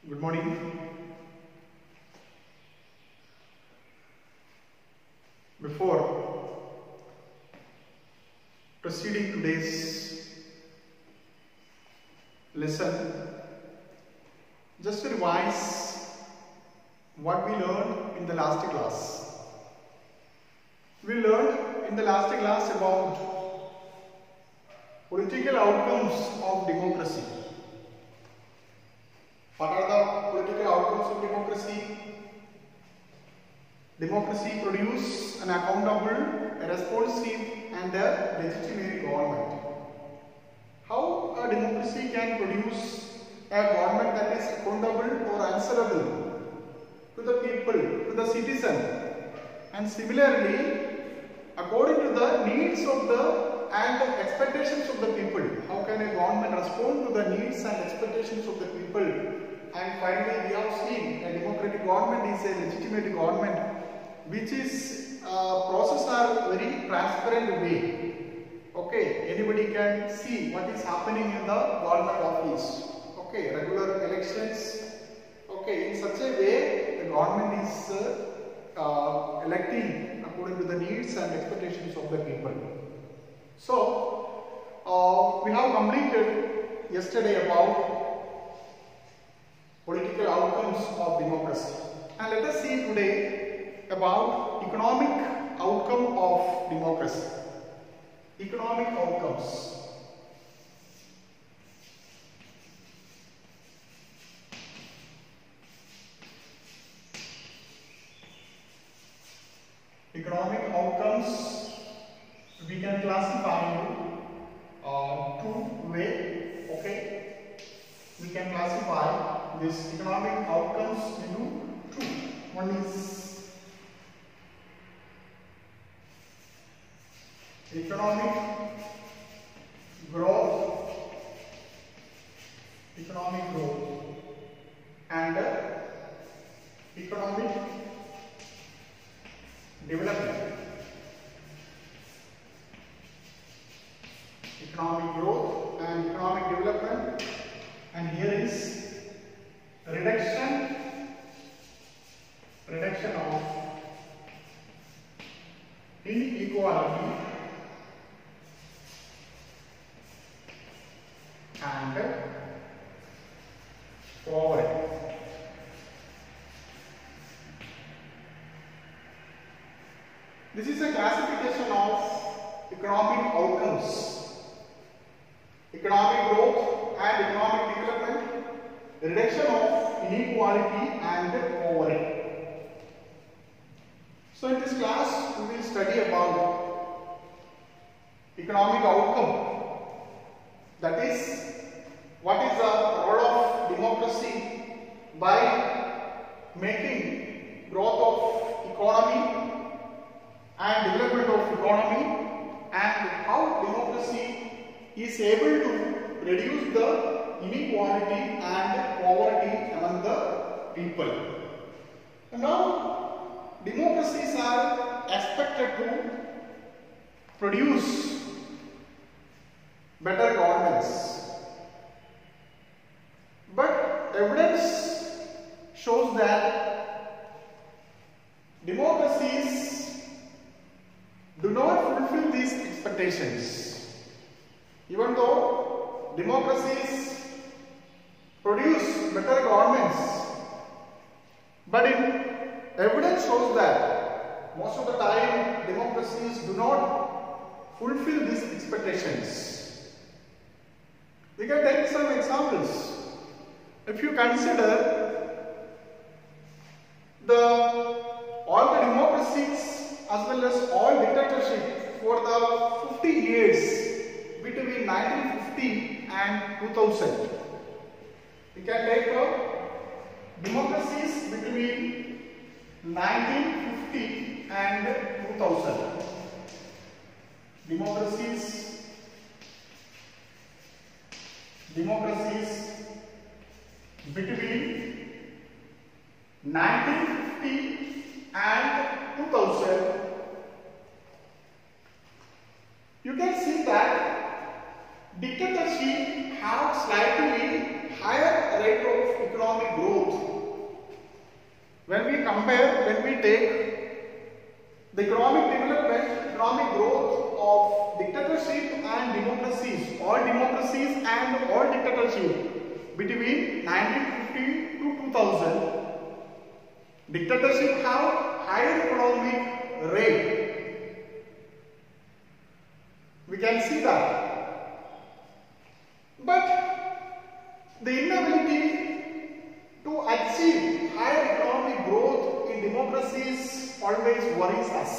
Good morning. Before proceeding today's lesson, just to revise what we learned in the last class. We learned in the last class about political outcomes of democracy. What are the political outcomes of democracy? Democracy produces an accountable, a responsive and a legitimate government. How a democracy can produce a government that is accountable or answerable to the people, to the citizen, and similarly according to the needs of and expectations of the people. How can a government respond to the needs and expectations of the people? And finally, we have seen a democratic government is a legitimate government which is process are very transparent way. Okay, anybody can see what is happening in the government office. Okay, regular elections. Okay, in such a way, the government is electing according to the needs and expectations of the people. So, we have completed yesterday about political outcomes of democracy, and let us see today about economic outcome of democracy. Economic outcomes. Economic outcomes we can classify into two ways. Okay, we can classify this economic outcomes into two. One is economic growth, and economic development. Economic growth and economic development, and here is reduction of inequality and poverty. This is a classification of economic outcomes. Economic growth and economic development, reduction of inequality and poverty. So in this class, we will study about economic outcome. That is, what is the role of democracy by making growth of economy and development of economy, and how democracy is able to reduce the inequality and poverty among the people. And now, democracies are expected to produce better governments, but evidence shows that democracies do not fulfill these expectations. Even though democracies produce better governments, but evidence shows that most of the time democracies do not fulfill these expectations. We can take some examples. If you consider all the democracies as well as all dictatorship for the 50 years between 1950 and 2000. We can take democracies between 1950 and 2000. Democracies between 1950 and 2000. You can see that dictatorship have slightly higher rate of economic growth When we compare, when we take the economic development, economic growth of dictatorship and democracies, all democracies and all dictatorship between 1950 to 2000, dictatorship have higher economic rate. We can see that. But the inability to achieve higher economic growth in democracies always worries us.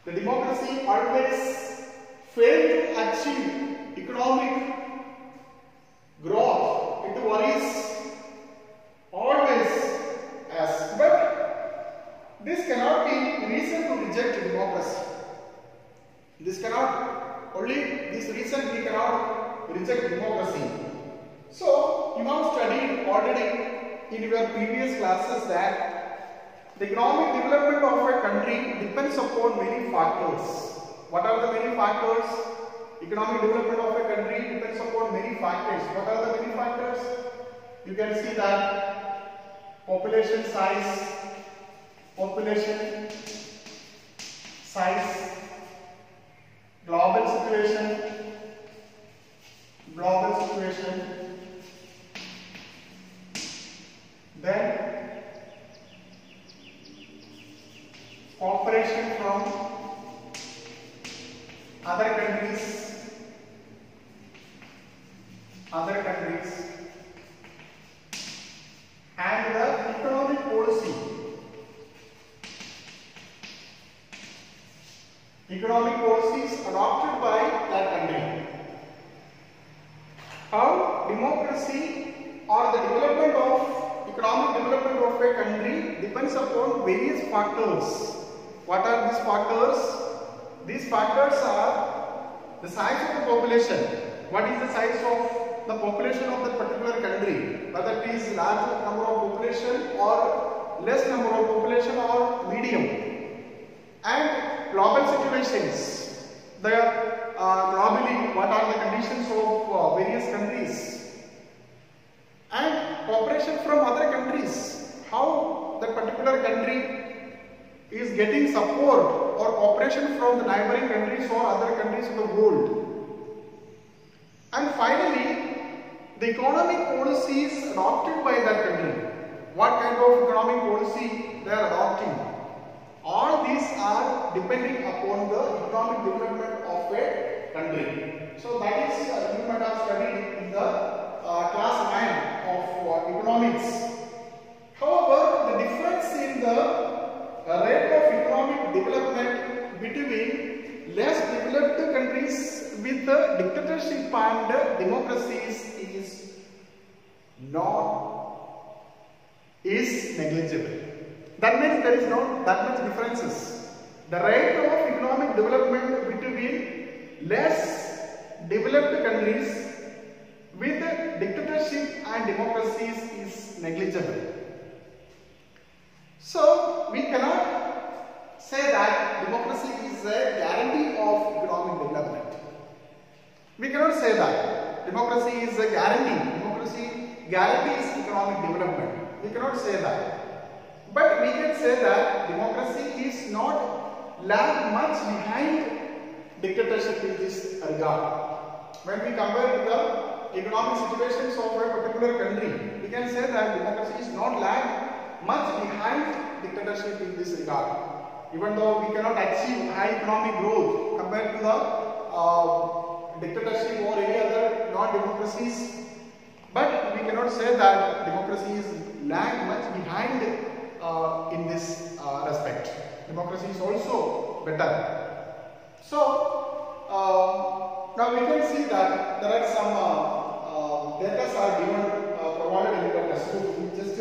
The democracy always fail to achieve economic growth. It worries always us. But this cannot be reason to reject democracy. This cannot, only this reason we cannot reject democracy. So, you have studied already in your previous classes that the economic development of a country depends upon many factors. What are the many factors? Economic development of a country depends upon many factors. What are the many factors? You can see that population size, global situation, then cooperation from other countries, and the economic policy. Economic policies adopted by that country. How democracy or the development of economic development of a country depends upon various factors. What are these factors? These factors are the size of the population. What is the size of the population of that particular country? Whether it is large number of population or less number of population or medium. And global situations. Globally, what are the conditions of various countries? And cooperation from other countries. How that particular country is getting support or cooperation from the neighboring countries or other countries of the world. And finally, the economic policies adopted by that country. What kind of economic policy they are adopting? All these are depending upon the economic development of a country. So that is you might have studied in the class 9 of economics. However, the difference in the rate of economic development between less developed countries with dictatorship and democracies is negligible. That means there is not that much differences. The rate of economic development between less developed countries with dictatorship and democracies is negligible. So we cannot say that democracy is a guarantee of economic development. We cannot say that democracy is a guarantee. Democracy guarantees economic development. We cannot say that. But we can say that democracy is not lag much behind dictatorship in this regard. When we compare to the economic situations of a particular country, we can say that democracy is not lag much behind dictatorship in this regard. Even though we cannot achieve high economic growth compared to the dictatorship or any other non-democracies, but we cannot say that democracy is lag much behind in this respect. Democracy is also better. So now we can see that there are some data are given provided in the textbook. We just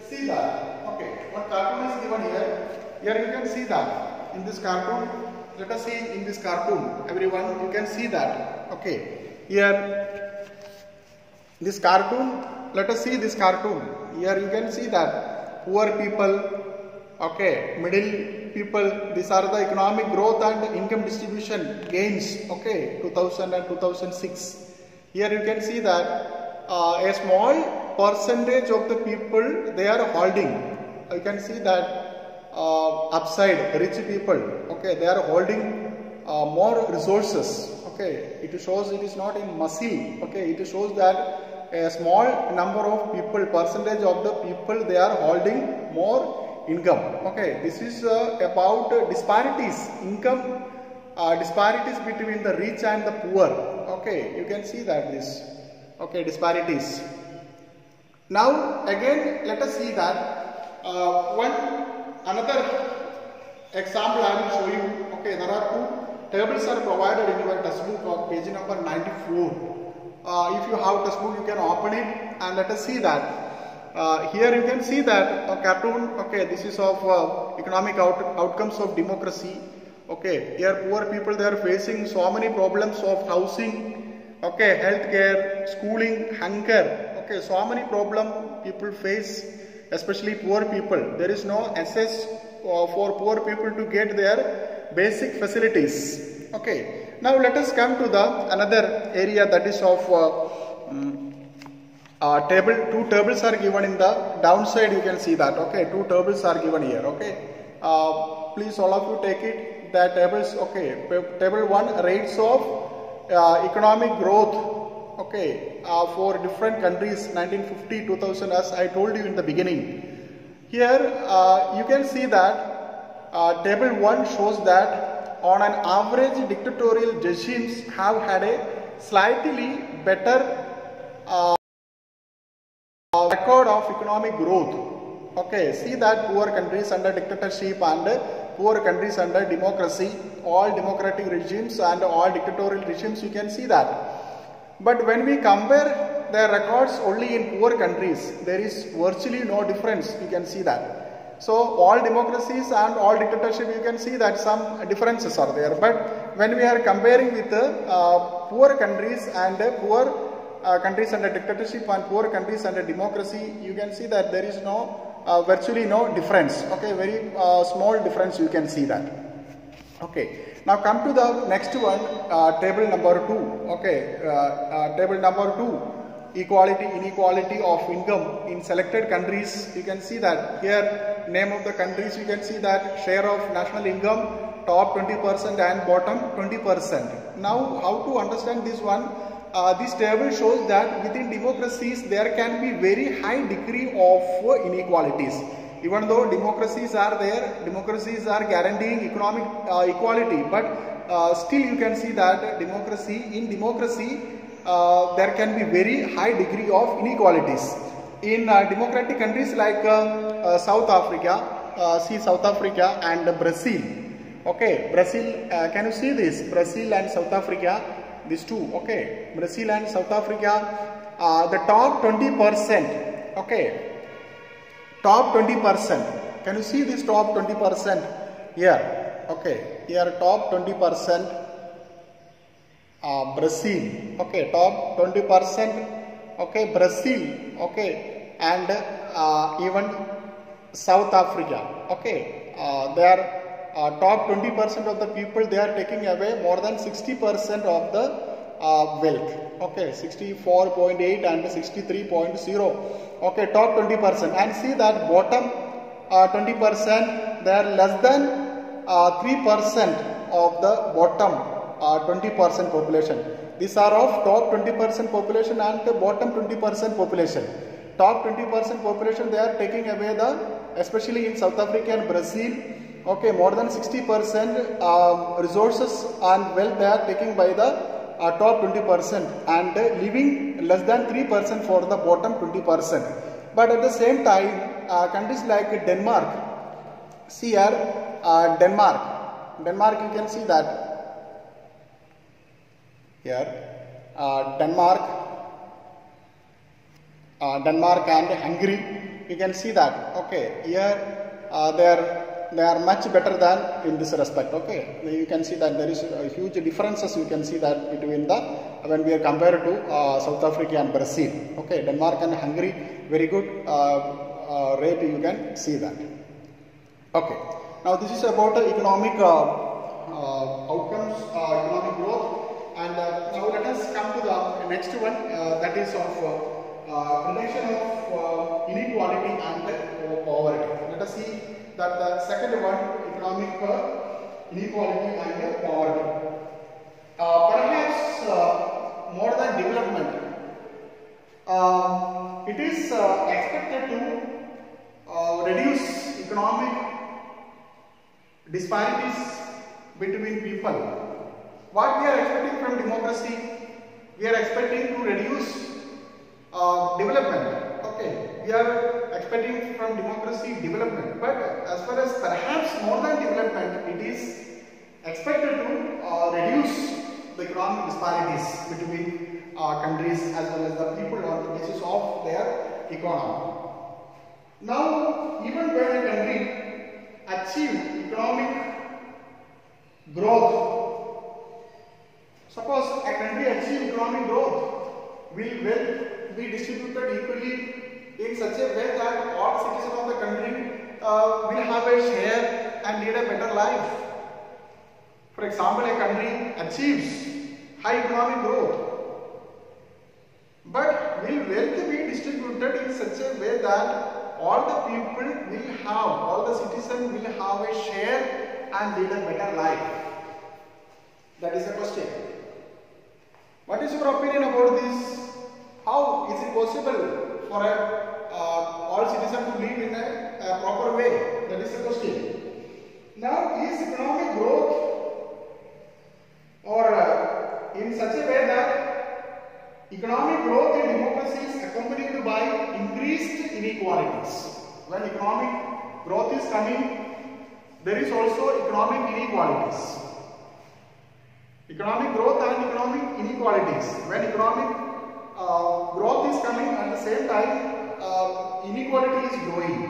see that. Okay, what cartoon is given here? Here you can see that in this cartoon. Let us see in this cartoon. Everyone, you can see that. Okay, here this cartoon. Let us see this cartoon. Here you can see that poor people, okay, middle people, these are the economic growth and income distribution gains, okay, 2000 and 2006. Here you can see that a small percentage of the people, they are holding you can see that upside rich people, okay, they are holding more resources. Okay, it shows it is not in muscle. Okay, it shows that a small number of people, percentage of the people, they are holding more income. Okay, this is about disparities, income disparities between the rich and the poor. Okay, you can see that this, okay, disparities. Now again let us see that another example I will show you. Okay, there are two tables are provided in your textbook of page number 94. If you have textbook, you can open it and let us see that. Here you can see that a cartoon. Okay, this is of economic outcomes of democracy. Okay, here poor people, they are facing so many problems of housing, okay, healthcare, schooling, hunger. Okay, so many problems people face, especially poor people. There is no access for poor people to get their basic facilities. Okay, now let us come to the another area, that is of table. Two tables are given in the downside. You can see that. Okay, two tables are given here. Okay, please all of you take it. The tables. Okay, table 1, rates of economic growth. Okay, for different countries 1950 2000, as I told you in the beginning. Here you can see that table 1 shows that on an average dictatorial regimes have had a slightly better record of economic growth. Okay, see that poor countries under dictatorship and poor countries under democracy, all democratic regimes and all dictatorial regimes, you can see that. But when we compare the records only in poor countries, there is virtually no difference. You can see that. So all democracies and all dictatorship, you can see that some differences are there. But when we are comparing with poor countries and poor countries under dictatorship and poor countries under democracy, you can see that there is no virtually no difference. Okay, very small difference, you can see that. Okay, now come to the next one, table number 2. Okay, table number 2, equality, inequality of income in selected countries. You can see that here, name of the countries, you can see that share of national income, top 20% and bottom 20%. Now how to understand this one? This table shows that within democracies there can be very high degree of inequalities. Even though democracies are there, democracies are guaranteeing economic equality, but still you can see that in democracy there can be very high degree of inequalities. In democratic countries like South Africa, see South Africa and Brazil. Okay, Brazil, can you see this? Brazil and South Africa, these two. Okay, Brazil and South Africa, the top 20%. Okay. Top 20%. Can you see this top 20% here? Okay, here top 20%. Brazil. Okay, top 20%. Okay, Brazil. Okay, and even South Africa. Okay, they are top 20% of the people. They are taking away more than 60% of the wealth. Okay, 64.8 and 63.0. Okay, top 20%, and see that bottom 20%, they are less than 3% of the bottom 20% population. These are of top 20% population and the bottom 20% population. Top 20% population, they are taking away the, especially in South Africa and Brazil, okay, more than 60% resources and wealth they are taking by the top 20% and leaving less than 3% for the bottom 20%. But at the same time, countries like Denmark, see here, Denmark, you can see that here, Denmark and Hungary, you can see that. Okay, here they are much better than in this respect. Okay, you can see that there is huge differences. You can see that between the when we are compared to South Africa and Brazil. Okay, Denmark and Hungary, very good rate. You can see that. Okay, now this is about the economic outcomes, economic growth, and now let us come to the next one, that is of reduction of inequality and poverty. Let us see that the second one, economic inequality and poverty. Perhaps more than development, it is expected to reduce economic disparities between people. What we are expecting from democracy? We are expecting to reduce development. Okay, we are expecting from democracy development, but as far as perhaps more than development, it is expected to reduce the economic disparities between countries as well as the people on the basis of their economy. Now, even when a country achieves economic growth, suppose a country achieves economic growth, will wealth be distributed equally in such a way that all citizens of the country will have a share and lead a better life. For example, a country achieves high economic growth, but will wealth be distributed in such a way that all the people will have, all the citizens will have a share and lead a better life? That is the question. What is your opinion about this? How is it possible for all citizens to live in a proper way? That is the question. Now, is economic growth or in such a way that economic growth in democracy is accompanied by increased inequalities? When economic growth is coming, there is also economic inequalities. Economic growth and economic inequalities. When economic growth is coming, at the same time inequality is growing.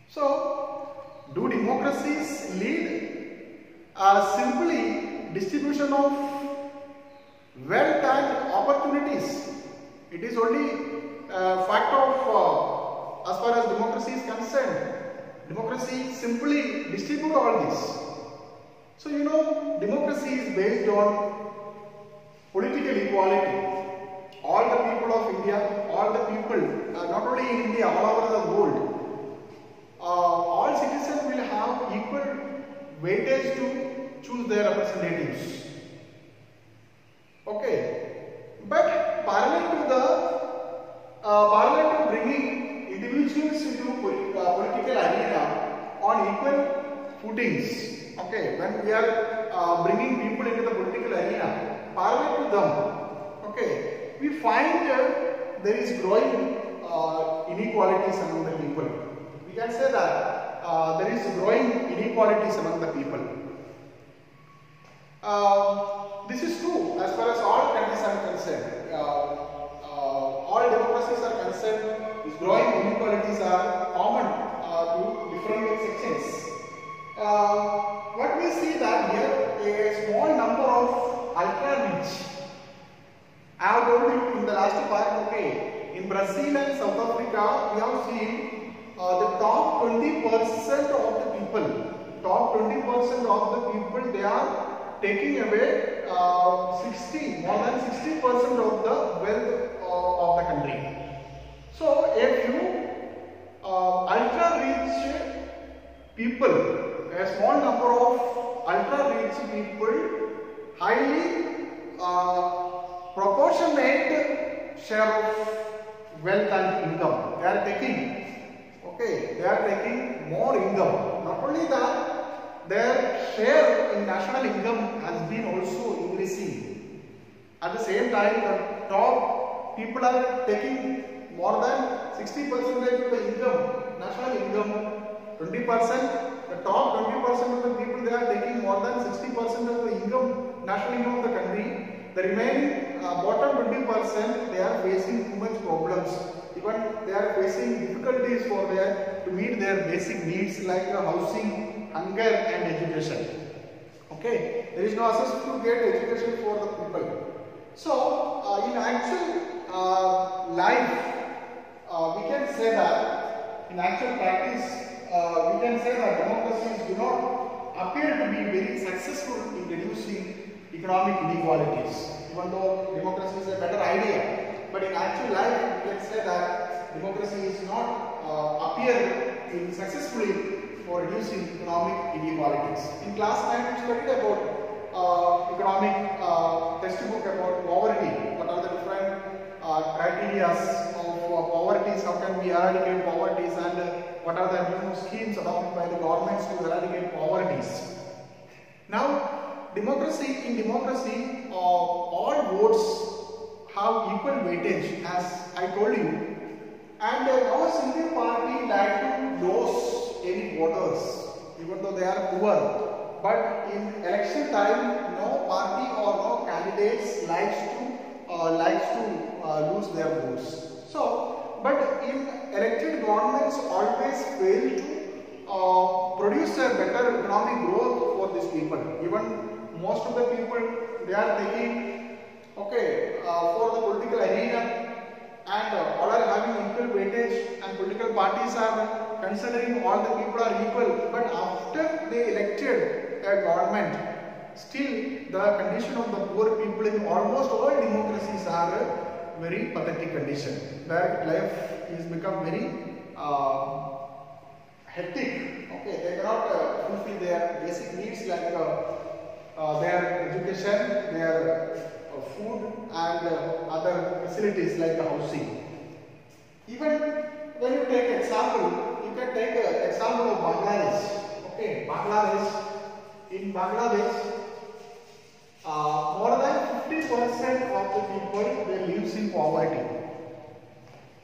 So, do democracies lead simply distribution of wealth and opportunities? It is only a fact of as far as democracy is concerned. Democracy simply distribute all this. So you know, democracy is based on political equality. All the people of India, all the people, not only in India, all over the world, all citizens will have equal weightage to choose their representatives. Okay, but parallel to bringing individuals into political arena on equal footings. Okay, when we are bringing people into the political arena, parallel to them, okay, we find there is growing inequalities among the people. We can say that there is growing inequalities among the people. This is true as far as all countries are concerned. All democracies are concerned. These growing inequalities are common to different sections. What we see that here, a small number of ultra-rich. I have told you in the last part, okay, in Brazil and South Africa, we have seen the top 20% of the people, they are taking away more than 60% of the wealth of the country. So, a few ultra-rich people, a small number of ultra-rich people, highly proportionate share of wealth and income. They are taking, okay, they are taking more income. Not only that, their share in national income has been also increasing. At the same time, the top people are taking more than 60% of the income, national income, 20%. The top 20% of the people, they are taking more than 60% of the income, national income of the country. The remaining bottom 20%, they are facing too much problems. Even they are facing difficulties to meet their basic needs like housing, hunger and education. Okay, there is no access to get education for the people. So, in actual life, we can say that in actual practice, we can say that democracies do not appear to be very successful in reducing economic inequalities. Even though democracy is a better idea, but in actual life, you can say that democracy is not appear successfully for reducing economic inequalities. In class 9, we studied about economic textbook about poverty. What are the different criteria of poverty? How can we eradicate poverty? And what are the new schemes adopted by the governments to eradicate poverty? Now, in democracy, all votes have equal weightage, as I told you, and no single party like to lose any voters, even though they are poor. But in election time, no party or no candidates likes to lose their votes. So, but in elected governments always fail to produce a better economic growth for these people. Even most of the people, they are taking for the political arena, and all are having equal weightage, and political parties are considering all the people are equal. But after they elected a government, still the condition of the poor people in almost all democracies are a very pathetic condition, where life is become very hectic. They cannot fulfill their basic needs like their education, their food, and other facilities like housing. Even when you take example, you can take an example of Bangladesh. In Bangladesh, more than 50% of the people, they lives in poverty.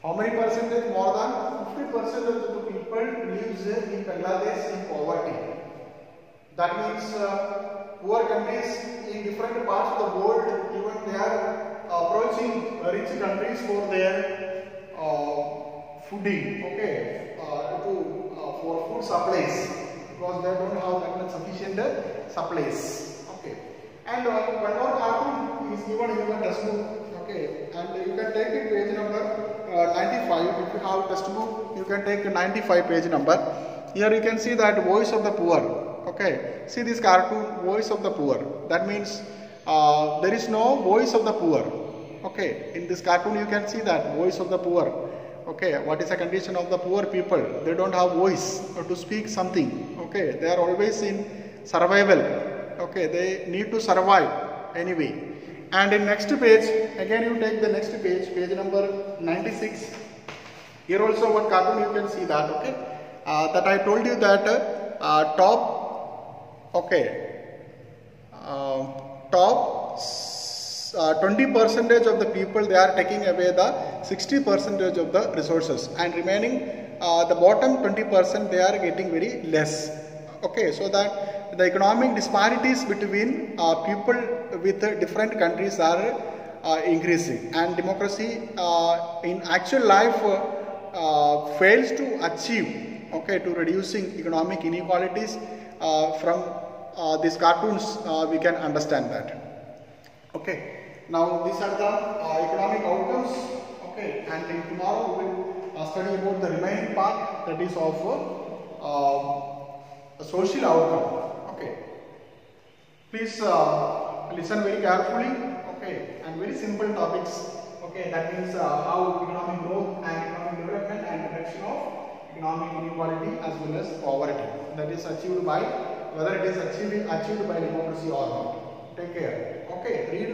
How many percentage? More than 50% of the people lives in Bangladesh in poverty. That means poor countries in different parts of the world, even they are approaching rich countries for their fooding, for food supplies, because they don't have that much sufficient supplies. And one more cartoon is given in your textbook. And you can take it page number 95. If you have textbook, you can take 95 page number. Here you can see that voice of the poor. See this cartoon, voice of the poor. That means there is no voice of the poor. In this cartoon you can see that voice of the poor. What is the condition of the poor people? They don't have voice to speak something. They are always in survival. They need to survive anyway. And in next page, again you take the next page, page number 96. Here also one cartoon you can see that. That I told you that top 20% of the people, they are taking away the 60% of the resources, and remaining the bottom 20%, they are getting very less. So that the economic disparities between people with different countries are increasing, and democracy in actual life fails to achieve to reducing economic inequalities. From these cartoons we can understand that. Now these are the economic outcomes. And tomorrow we will study about the remaining part, that is of social outcome. Please listen very carefully. And very simple topics. That means how economic growth and economic development and reduction of economic inequality as well as poverty, that is achieved by, whether it is achieved by democracy or not. Take care. Read